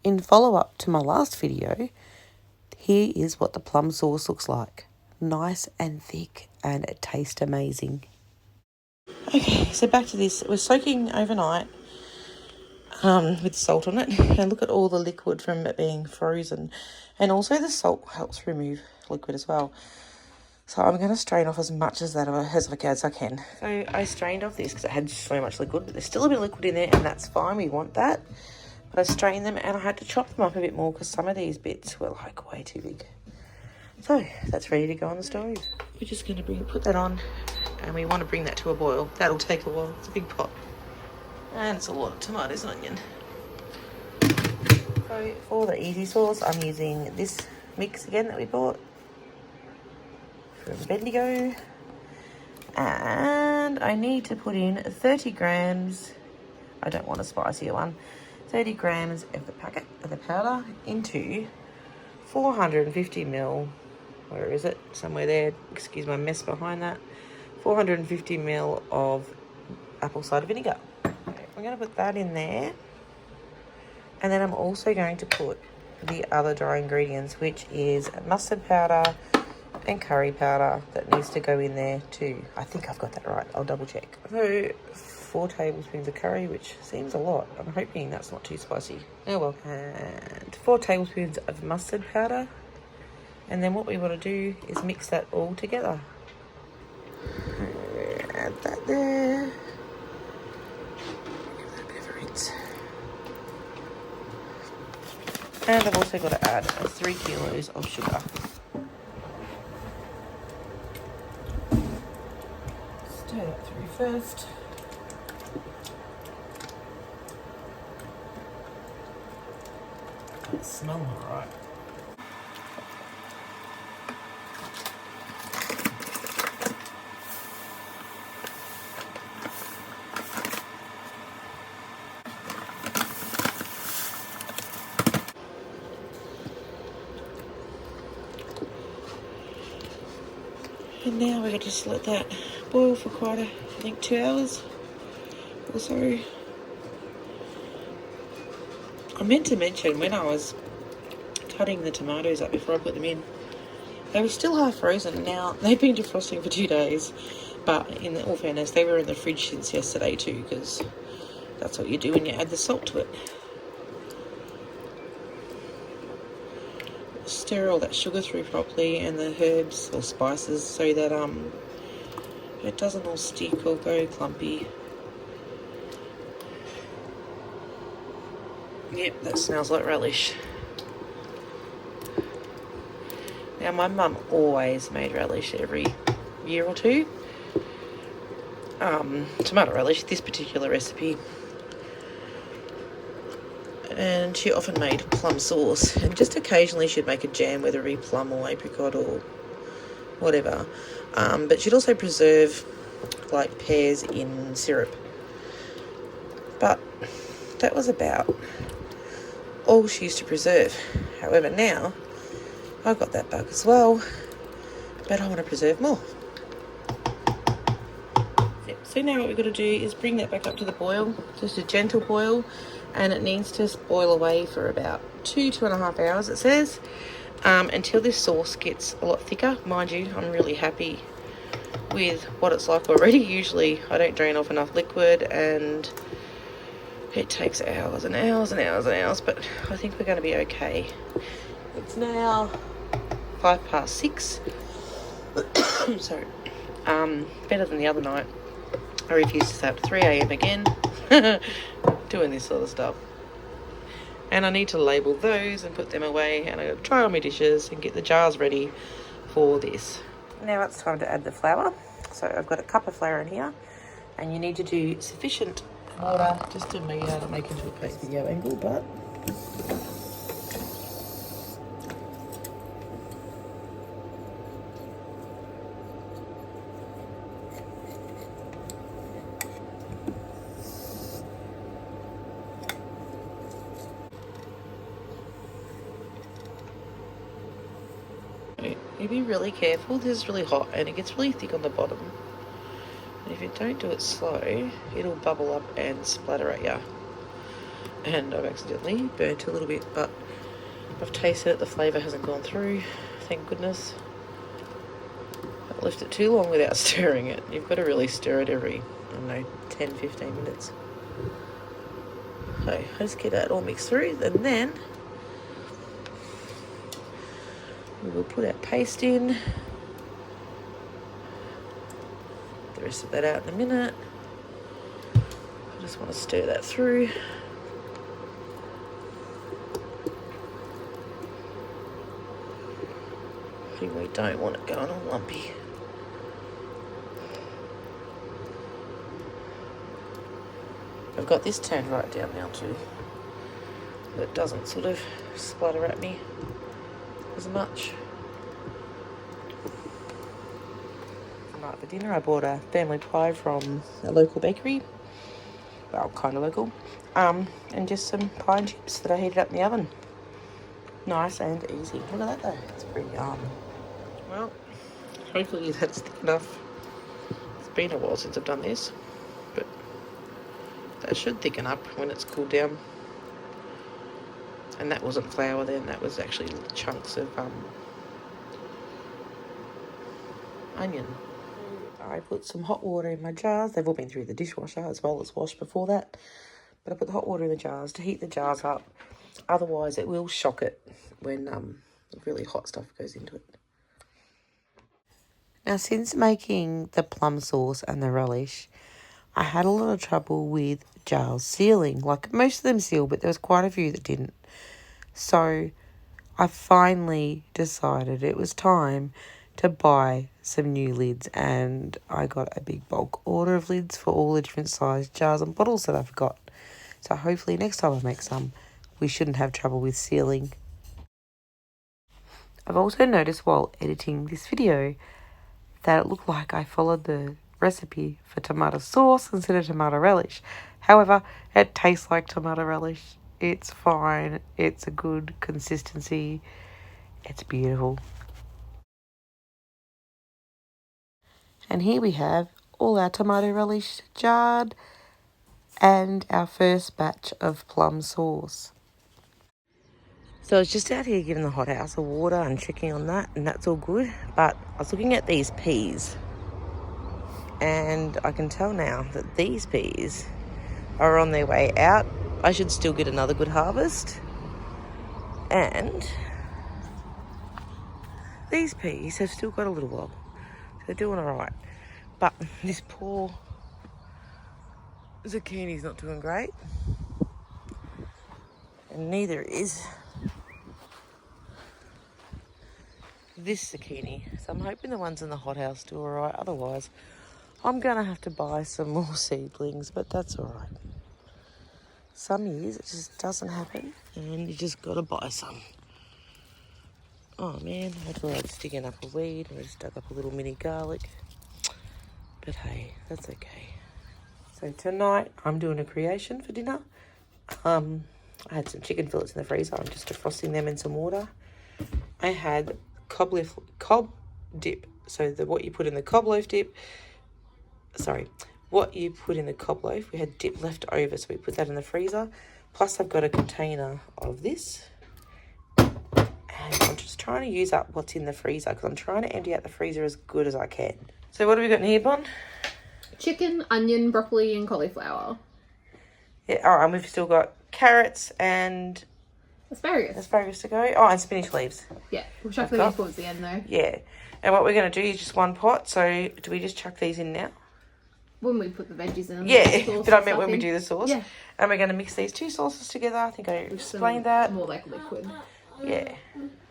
in follow-up to my last video, here is what the plum sauce looks like. Nice and thick, and it tastes amazing. Okay, so back to this. It was soaking overnight with salt on it. And look at all the liquid from it being frozen. And also the salt helps remove liquid as well. So I'm going to strain off as much as I can. So I strained off this because it had so much liquid. But there's still a bit of liquid in there, and that's fine. We want that. But I strained them, and I had to chop them up a bit more because some of these bits were like way too big. So that's ready to go on the stove. We're just going to put that on, and we want to bring that to a boil. That'll take a while. It's a big pot. And it's a lot of tomatoes and onion. So for the easy sauce, I'm using this mix again that we bought from Bendigo. And I need to put in 30 grams, I don't want a spicier one, 30 grams of the packet of the powder into 450 ml, where is it? Somewhere there, excuse my mess behind that. 450 ml of apple cider vinegar. Okay, I'm going to put that in there. And then I'm also going to put the other dry ingredients, which is mustard powder and curry powder that needs to go in there too. I think I've got that right. I'll double check. So 4 tablespoons of curry, which seems a lot. I'm hoping that's not too spicy. Oh well. And 4 tablespoons of mustard powder. And then what we want to do is mix that all together. Add that there. Give that a bit of a rinse. And I've also got to add 3 kilos of sugar. Stir that through first. It smells alright. And now we're going to just let that boil for quite I think 2 hours or so. I meant to mention when I was cutting the tomatoes up before I put them in, they were still half frozen. Now, they've been defrosting for 2 days, but in all fairness, they were in the fridge since yesterday too, because that's what you do when you add the salt to it. Stir all that sugar through properly and the herbs or spices so that it doesn't all stick or go clumpy. Yep, that smells like relish. Now my mum always made relish every year or two. Tomato relish, this particular recipe. And she often made plum sauce, and just occasionally she'd make a jam, whether it be plum or apricot or whatever. But she'd also preserve like pears in syrup. But that was about all she used to preserve. However, now I've got that bug as well, but I want to preserve more. Yep. So now what we've got to do is bring that back up to the boil, just a gentle boil. And it needs to boil away for about 2.5 hours, it says, until this sauce gets a lot thicker. Mind you, I'm really happy with what it's like already. Usually I don't drain off enough liquid and it takes hours and hours and hours and hours, but I think we're going to be okay. It's now 6:05. So, better than the other night. I refused to stay up to 3 a.m. again. Doing this sort of stuff. And I need to label those and put them away, and I got to try on my dishes and get the jars ready for this. Now it's time to add the flour. So I've got a cup of flour in here, and you need to do sufficient water just to make it into a fake video angle, but you be really careful. This is really hot and it gets really thick on the bottom. And if you don't do it slow, it'll bubble up and splatter at you. and I've accidentally burnt a little bit, but I've tasted it, the flavour hasn't gone through, thank goodness. I've left it too long without stirring it. You've got to really stir it every, I don't know, 10-15 minutes. So I just get that all mixed through, and then we will put our paste in. The rest of that out in a minute. I just want to stir that through. We don't want it going all lumpy. I've got this turned right down now too, so it doesn't sort of splatter at me as much. Tonight for dinner I bought a family pie from a local bakery, well, kind of local, and just some pie and chips that I heated up in the oven. Nice and easy. Look at that though, it's pretty yum. Well, hopefully that's thick enough. It's been a while since I've done this, but that should thicken up when it's cooled down. And that wasn't flour then, that was actually chunks of onion. I put some hot water in my jars. They've all been through the dishwasher as well as washed before that. But I put the hot water in the jars to heat the jars up. Otherwise it will shock it when really hot stuff goes into it. Now, since making the plum sauce and the relish, I had a lot of trouble with jars sealing. Like, most of them seal, but there was quite a few that didn't. So I finally decided it was time to buy some new lids, and I got a big bulk order of lids for all the different size jars and bottles that I've got. So hopefully next time I make some, we shouldn't have trouble with sealing. I've also noticed while editing this video that it looked like I followed the recipe for tomato sauce instead of tomato relish. However, it tastes like tomato relish. It's fine. It's a good consistency. It's beautiful. And here we have all our tomato relish jarred and our first batch of plum sauce. So I was just out here giving the hothouse a water and checking on that, and that's all good. But I was looking at these peas, and I can tell now that these peas are on their way out. I should still get another good harvest. And these peas have still got a little while. They're doing all right. But this poor zucchini's not doing great. And neither is this zucchini. So I'm hoping the ones in the hothouse do all right. Otherwise, I'm going to have to buy some more seedlings, but that's all right. Some years it just doesn't happen, and you just got to buy some. Oh man, I thought I'd sticking up a weed, and I just dug up a little mini garlic. But hey, that's okay. So tonight I'm doing a creation for dinner. I had some chicken fillets in the freezer. I'm just defrosting them in some water. I had cob dip. So what you put in the cob loaf dip. What you put in the cob loaf, we had dip left over, so we put that in the freezer. Plus I've got a container of this. And I'm just trying to use up what's in the freezer because I'm trying to empty out the freezer as good as I can. So what have we got in here, Bon? Chicken, onion, broccoli and cauliflower. Yeah, all right, and we've still got carrots and asparagus to go. Oh, and spinach leaves. Yeah, we'll chuck them in towards the end though. Yeah, and what we're going to do is just one pot. So do we just chuck these in now? When we put the veggies in. Yeah, but I meant when we do the sauce. Yeah. And we're going to mix these two sauces together. I think I explained that. More like liquid. Yeah.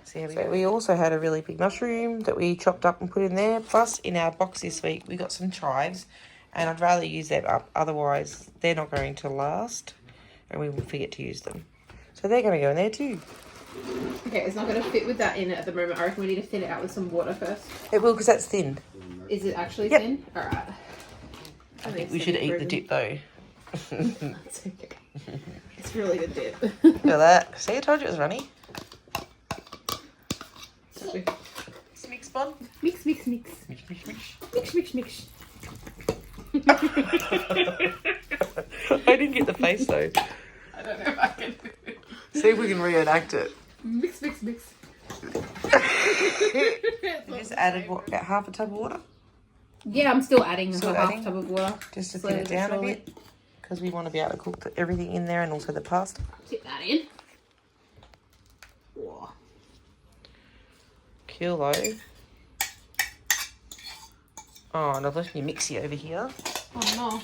So we also had a really big mushroom that we chopped up and put in there. Plus, in our box this week, we got some chives. And I'd rather use them up. Otherwise, they're not going to last. And we will forget to use them. So they're going to go in there too. Okay, it's not going to fit with that in it at the moment. I reckon we need to thin it out with some water first. It will, because that's thin. Is it actually thin? All right. I think we should eat the dip though. It's okay. It's really good dip. Look at that. See, I told you it was runny. Mix, Bon. Mix. Mix. Mix. I didn't get the face though. I don't know if I can. See if we can reenact it. Mix, mix, mix. You just added what, about half a tub of water? Yeah, I'm still adding Still half adding? tub of water. Just to thin it down a bit. Because we want to be able to cook everything in there and also the pasta. Tip that in. Whoa. Kilo. Oh, and I've left my mixie over here. Oh no.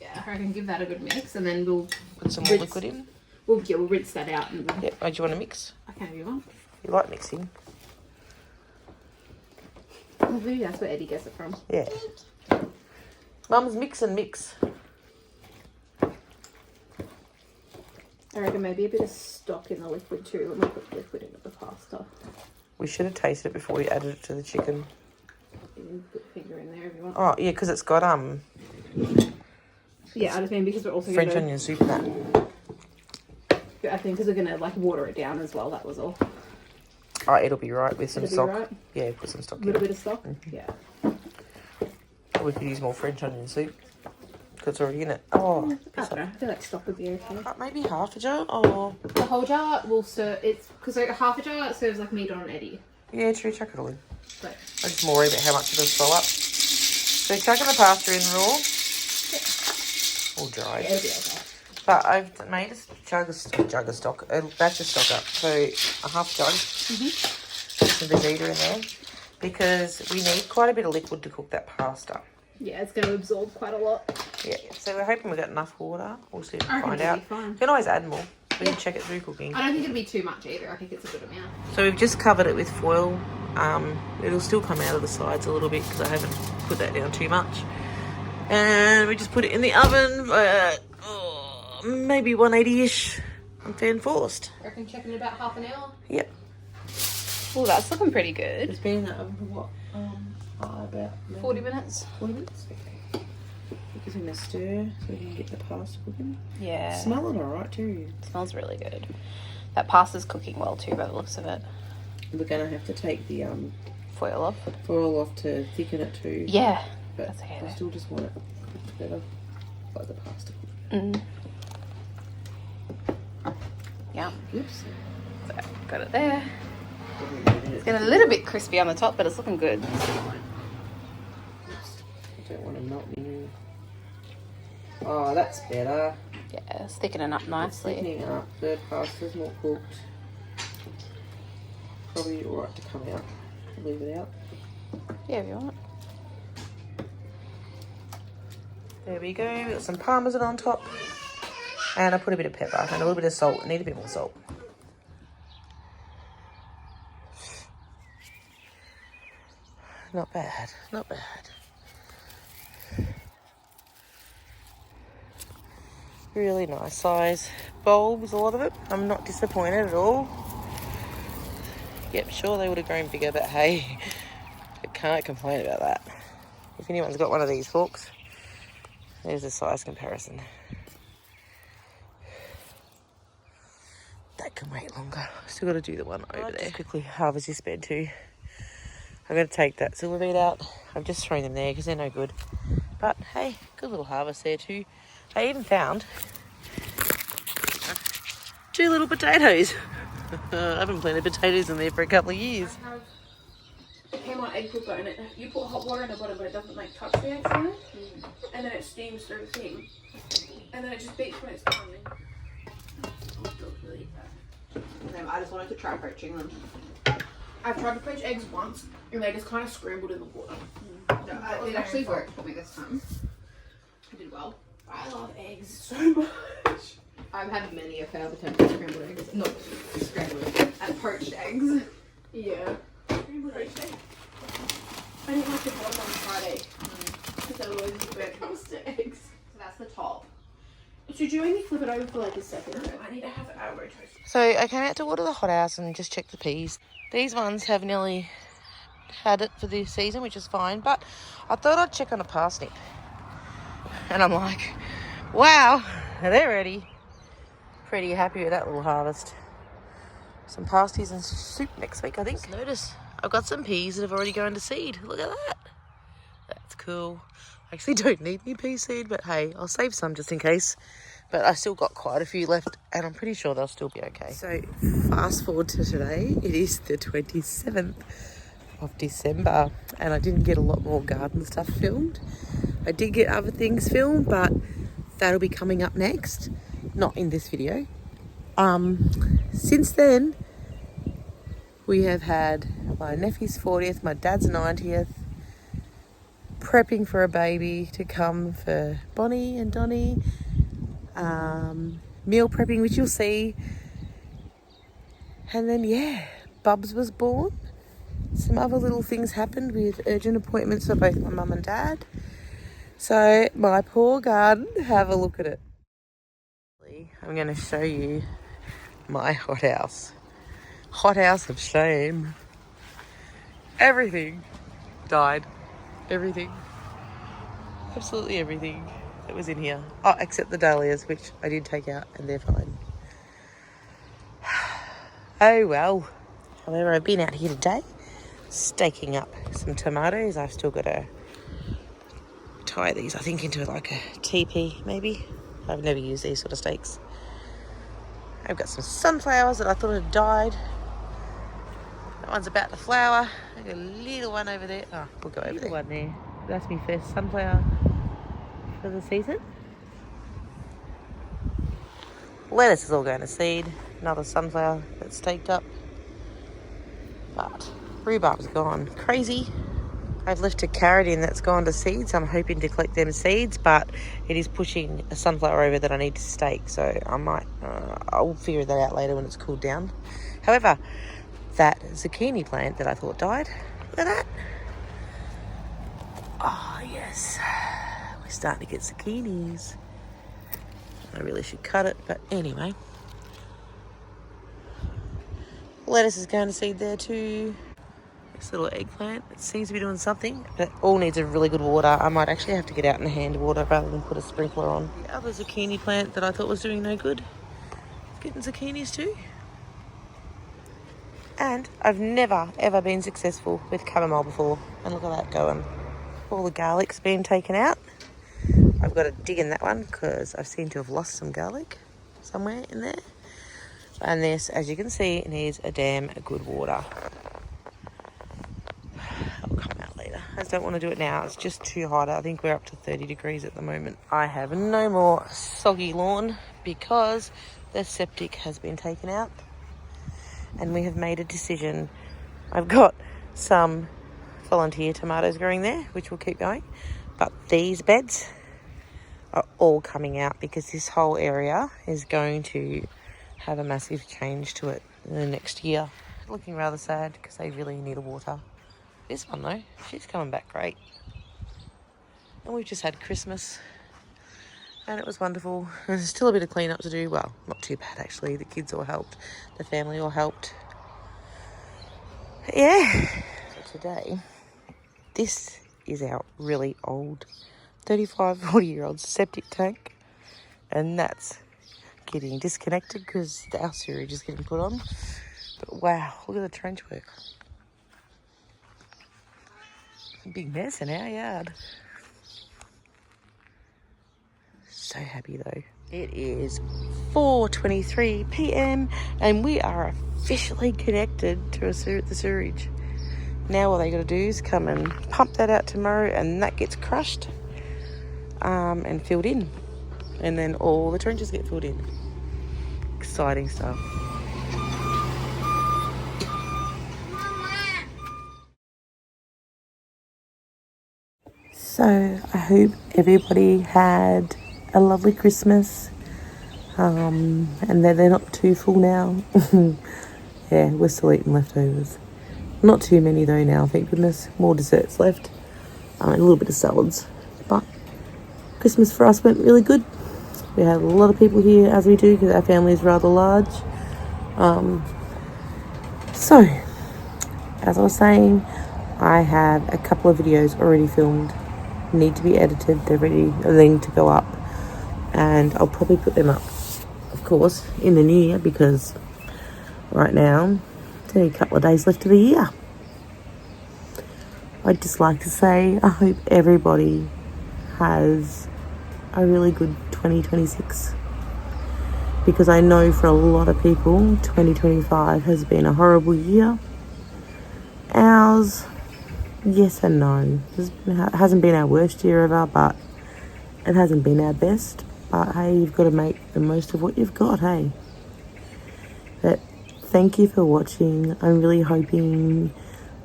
Yeah, I can give that a good mix and then we'll Put some more liquid in. We'll rinse that out. And Yep. Oh, do you want to mix? I can if you want. You like mixing? Well, maybe that's where Eddie gets it from. Yeah. Mum's mix and mix. I reckon maybe a bit of stock in the liquid too when we put the liquid into the pasta. We should have tasted it before we added it to the chicken. You can put your finger in there if you want. Oh, yeah, because it's got Yeah, I just mean because we're also French gonna, onion soup in that. I think because we're gonna like water it down as well. That was all. Oh, it'll be right with some It'll be stock. right? Yeah, put some stock A in. little bit of stock. Yeah. We could use more French onion soup because it's already in it. Oh, I don't know. I feel like stock would be okay. maybe half a jar. Oh, The whole jar will serve. It's because half a jar serves like meat on an Eddie. yeah, true. Chuck it all in. But I'm just more worried about how much it'll swell up. So chucking the pasta in raw. All dried. yeah, it'll be okay. But I've made a batch of stock up. So a half jug. Some Vegeta in there. Because we need quite a bit of liquid to cook that pasta. Yeah, it's going to absorb quite a lot. Yeah, so we're hoping we've got enough water. We'll see if we I reckon find it'll out. be fine. We can always add more. We can check it through cooking. I don't think it'll be too much either. I think it's a good amount. So we've just covered it with foil. It'll still come out of the sides a little bit because I haven't put that down too much. And we just put it in the oven for maybe 180-ish on fan forced. I reckon check in about half an hour. Yep. Oh, that's looking pretty good. It's been in that oven for what? About 40 minutes. 40 minutes? Okay. Give him a stir so we can get the pasta cooking. Yeah. Smelling alright too. It smells really good. That pasta's cooking well too by the looks of it. We're gonna have to take the Foil off. foil off to thicken it too. Yeah. But That's okay I though. still just want it better, like the pasta. Yeah. Oops. So, got it there. It's getting a little bit crispy on the top, but it's looking good. I don't want to melt me. Oh, that's better. Yeah, it's thickening up It's nicely. thickening up. The pasta's more cooked. Probably alright to come out. Leave it out. Yeah, if you want. There we go. We've got some parmesan on top. And I put a bit of pepper and a little bit of salt. I need a bit more salt. Not bad. Not bad. Really nice size bulbs, a lot of it. I'm not disappointed at all. Yep, sure they would have grown bigger, but hey, I can't complain about that. If anyone's got one of these forks, there's a size comparison. That can wait longer. Still got to do the one over there. Just quickly harvest this bed too. I'm going to take that silver beet out. I've just thrown them there because they're no good. But hey, good little harvest there too. I even found 2 little potatoes. I haven't planted potatoes in there for a couple of years. It came on egg cooker and you put hot water in the bottom but it doesn't like touch the eggs in it. And then it steams through the thing. And then it just beats when it's done. I just wanted to try poaching them. I've tried to poach eggs once and they just kind of scrambled in the water. It actually worked for me this time. I did well. I love eggs so much. I've had many a failed attempt at scrambled eggs. No, scrambled eggs. At poached eggs. Yeah. Scrambled eggs. I didn't like the bottom on Friday. Because otherwise it's when it comes to eggs. So that's the top. Should you only flip it over for like a second? I need to have our toast. So I came out to water the hothouse and just checked the peas. These ones have nearly had it for this season, which is fine. But I thought I'd check on a parsnip. And I'm like, wow, they're ready. Pretty happy with that little harvest. Some pasties and soup next week, I think. Just notice I've got some peas that have already gone to seed. Look at that. That's cool. I actually don't need any pea seed, but hey, I'll save some just in case. but I still got quite a few left, and I'm pretty sure they'll still be okay. So fast forward to today. It is the 27th of December, and I didn't get a lot more garden stuff filmed. I did get other things filmed, but that'll be coming up next, not in this video. Since then, we have had my nephew's 40th, my dad's 90th, prepping for a baby to come for Bonnie and Donnie, meal prepping, which you'll see, and then yeah, Bubs was born. Some other little things happened with urgent appointments for both my mum and dad. So my poor garden, have a look at it. I'm going to show you my hothouse. Hothouse of shame. Everything died. Everything. Absolutely everything that was in here. Oh, except the dahlias, which I did take out, and they're fine. Oh well. However, I've been out here today staking up some tomatoes. I've still got to tie these, I think, into like a teepee, maybe. I've never used these sort of stakes. I've got some sunflowers that I thought had died. That one's about to flower. I've got a little one over there. Oh, we'll go over there. One there. That's my first sunflower for the season. Lettuce is all going to seed. Another sunflower that's staked up. But rhubarb's gone. Crazy. I've left a carrot in that's gone to seeds. I'm hoping to collect them seeds, but it is pushing a sunflower over that I need to stake. So I might, I'll figure that out later when it's cooled down. However, that zucchini plant that I thought died, look at that. Oh yes, we're starting to get zucchinis. I really should cut it, but anyway. Lettuce is going to seed there too. This little eggplant, it seems to be doing something, but all needs a really good water. I might actually have to get out and hand water rather than put a sprinkler on. The other zucchini plant that I thought was doing no good, getting zucchinis too. And I've never ever been successful with chamomile before, and look at that going. All the garlic's been taken out. I've got to dig in that one because I seem to have lost some garlic somewhere in there. And this, as you can see, needs a damn good water. I'll come out later. I just don't want to do it now. It's just too hot. I think we're up to 30 degrees at the moment. I have no more soggy lawn because the septic has been taken out. And we have made a decision. I've got some volunteer tomatoes growing there, which will keep going. But these beds are all coming out because this whole area is going to have a massive change to it in the next year. Looking rather sad because they really need water. This one though, she's coming back great. And we've just had Christmas and it was wonderful. There's still a bit of cleanup to do. Well, not too bad actually. The kids all helped. The family all helped. But yeah. So today, this is our really old 35, 40-year-old septic tank. And that's getting disconnected because our sewage is getting put on. But wow, look at the trench work. A big mess in our yard. So happy though. It is 4:23 p.m. and we are officially connected to the sewage. Now all they got to do is come and pump that out tomorrow, and that gets crushed and filled in, and then all the trenches get filled in. Exciting stuff. So I hope everybody had a lovely Christmas, and they're not too full now. Yeah, we're still eating leftovers. Not too many though now, thank goodness. More desserts left, and a little bit of salads. But Christmas for us went really good. We had a lot of people here, as we do, because our family is rather large. So, as I was saying, I have a couple of videos already filmed. Need to be edited. They're ready. They need to go up, and I'll probably put them up, of course, in the new year, because right now it's only a couple of days left of the year. I'd just like to say I hope everybody has a really good 2026. because I know for a lot of people 2025 has been a horrible year. Ours, yes and no. It hasn't been our worst year ever, but it hasn't been our best. But hey, you've got to make the most of what you've got, hey. But thank you for watching. I'm really hoping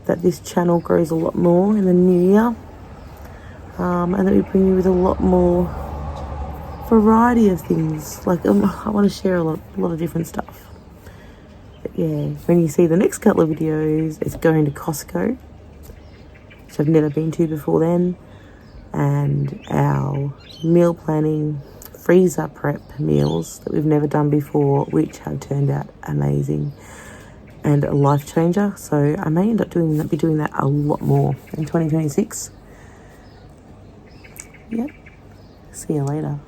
that this channel grows a lot more in the new year, and that we bring you with a lot more variety of things. Like I want to share a lot of different stuff. But yeah, when you see the next couple of videos, it's going to Costco, which I've never been to before then, and our meal planning freezer prep meals that we've never done before, which have turned out amazing and a life changer. So I may end up be doing that a lot more in 2026. Yep. See you later.